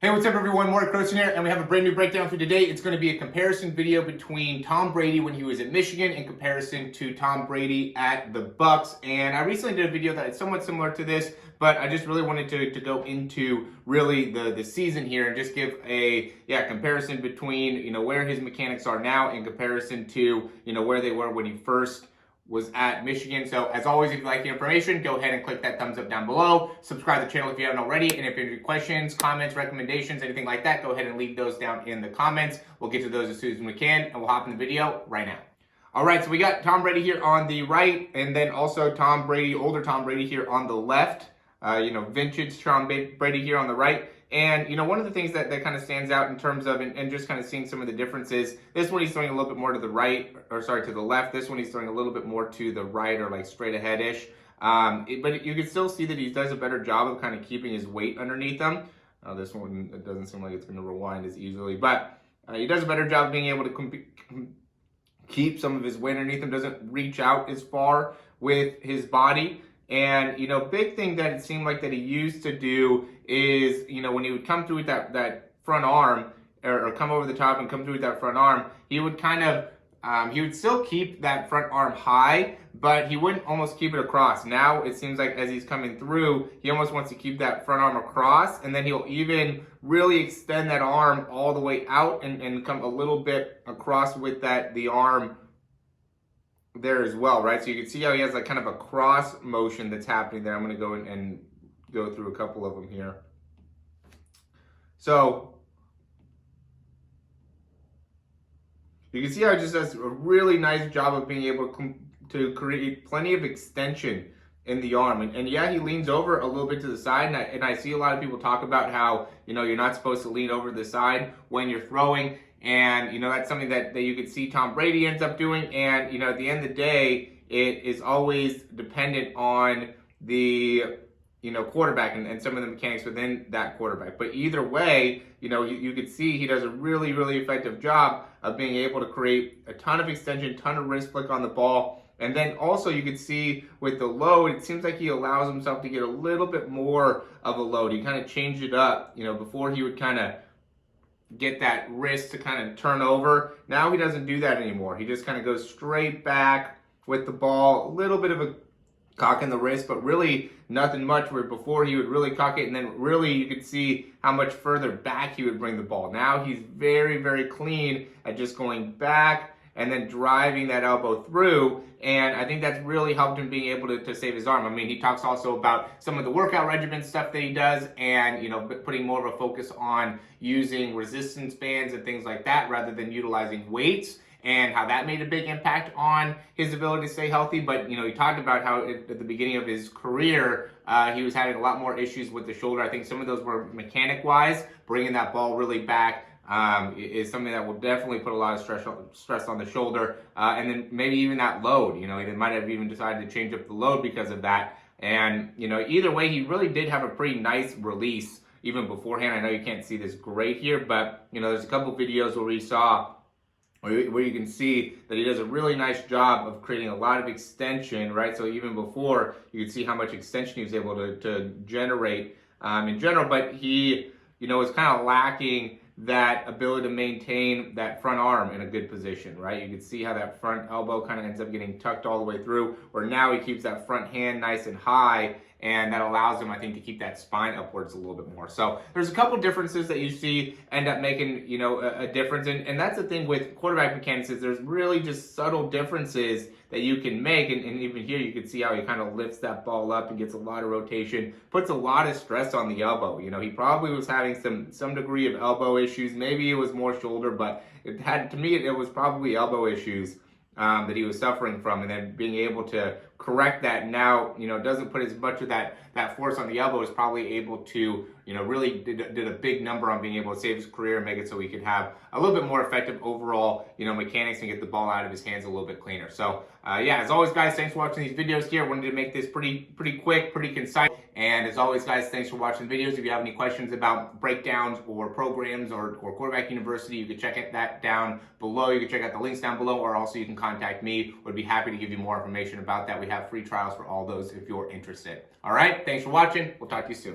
Hey, what's up everyone? Morey Croson here, and we have a brand new breakdown for today. It's going to be a comparison video between Tom Brady when he was at Michigan in comparison to Tom Brady at the Bucs. And I recently did a video that is somewhat similar to this, but I just really wanted to go into really the season here and just give a comparison between where his mechanics are now in comparison to where they were when he first was at Michigan. So as always, if you like the information, go ahead and click that thumbs up down below. Subscribe to the channel if you haven't already. And if you have any questions, comments, recommendations, anything like that, go ahead and leave those down in the comments. We'll get to those as soon as we can, and we'll hop in the video right now. All right, so we got Tom Brady here on the right, and then also Tom Brady, older Tom Brady here on the left. Vintage Tom Brady here on the right. And, one of the things that kind of stands out in terms of, and just kind of seeing some of the differences, this one he's throwing a little bit more to the right, to the left. This one he's throwing a little bit more to the right, or like straight ahead-ish. But you can still see that he does a better job of kind of keeping his weight underneath him. This one, it doesn't seem like it's going to rewind as easily, but he does a better job of being able to keep some of his weight underneath him, doesn't reach out as far with his body. And, big thing that it seemed like that he used to do is, when he would come through with that front arm, or come over the top and come through with that front arm, he would kind of, he would still keep that front arm high, but he wouldn't almost keep it across. Now it seems like as he's coming through, he almost wants to keep that front arm across, and then he'll even really extend that arm all the way out and come a little bit across with the arm there as well, right? So you can see how he has like kind of a cross motion that's happening there. I'm going to go and go through a couple of them here. So you can see how it just does a really nice job of being able to create plenty of extension in the arm. And yeah, he leans over a little bit to the side, and I see a lot of people talk about how, you're not supposed to lean over to the side when you're throwing. And, that's something that you could see Tom Brady ends up doing. And, at the end of the day, it is always dependent on the, quarterback and some of the mechanics within that quarterback. But either way, you could see he does a really, really effective job of being able to create a ton of extension, ton of wrist flick on the ball. And then also you could see with the load, it seems like he allows himself to get a little bit more of a load. He kind of changed it up, before he would kind of get that wrist to kind of turn over. Now he doesn't do that anymore. He just kind of goes straight back with the ball, a little bit of a cock in the wrist, but really nothing much, where before he would really cock it, and then really you could see how much further back he would bring the ball. Now he's very, very clean at just going back and then driving that elbow through. And I think that's really helped him being able to save his arm. I mean, he talks also about some of the workout regimen stuff that he does, and, putting more of a focus on using resistance bands and things like that rather than utilizing weights, and how that made a big impact on his ability to stay healthy. But, he talked about how at the beginning of his career, he was having a lot more issues with the shoulder. I think some of those were mechanic-wise, bringing that ball really back is something that will definitely put a lot of stress on the shoulder, and then maybe even that load. They might have even decided to change up the load because of that. And either way, he really did have a pretty nice release even beforehand. I know you can't see this great here, but there's a couple videos where you can see that he does a really nice job of creating a lot of extension, right? So even before, you can see how much extension he was able to generate in general, but he was kind of lacking that ability to maintain that front arm in a good position, right? You can see how that front elbow kind of ends up getting tucked all the way through, where now he keeps that front hand nice and high, and that allows him, I think, to keep that spine upwards a little bit more. So there's a couple differences that you see end up making, a difference. And that's the thing with quarterback mechanics, is there's really just subtle differences that you can make. And even here, you can see how he kind of lifts that ball up and gets a lot of rotation, puts a lot of stress on the elbow. He probably was having some degree of elbow issues. Maybe it was more shoulder, but to me, it was probably elbow issues that he was suffering from, and then being able to correct that now, doesn't put as much of that force on the elbow, is probably able to, really did a big number on being able to save his career and make it so he could have a little bit more effective overall, mechanics, and get the ball out of his hands a little bit cleaner. So, as always, guys, thanks for watching these videos here. I wanted to make this pretty quick, pretty concise. And as always, guys, thanks for watching the videos. If you have any questions about breakdowns or programs or Quarterback University, you can check that down below. You can check out the links down below, or also you can contact me. Would be happy to give you more information about that. We have free trials for all those if you're interested. All right, thanks for watching. We'll talk to you soon.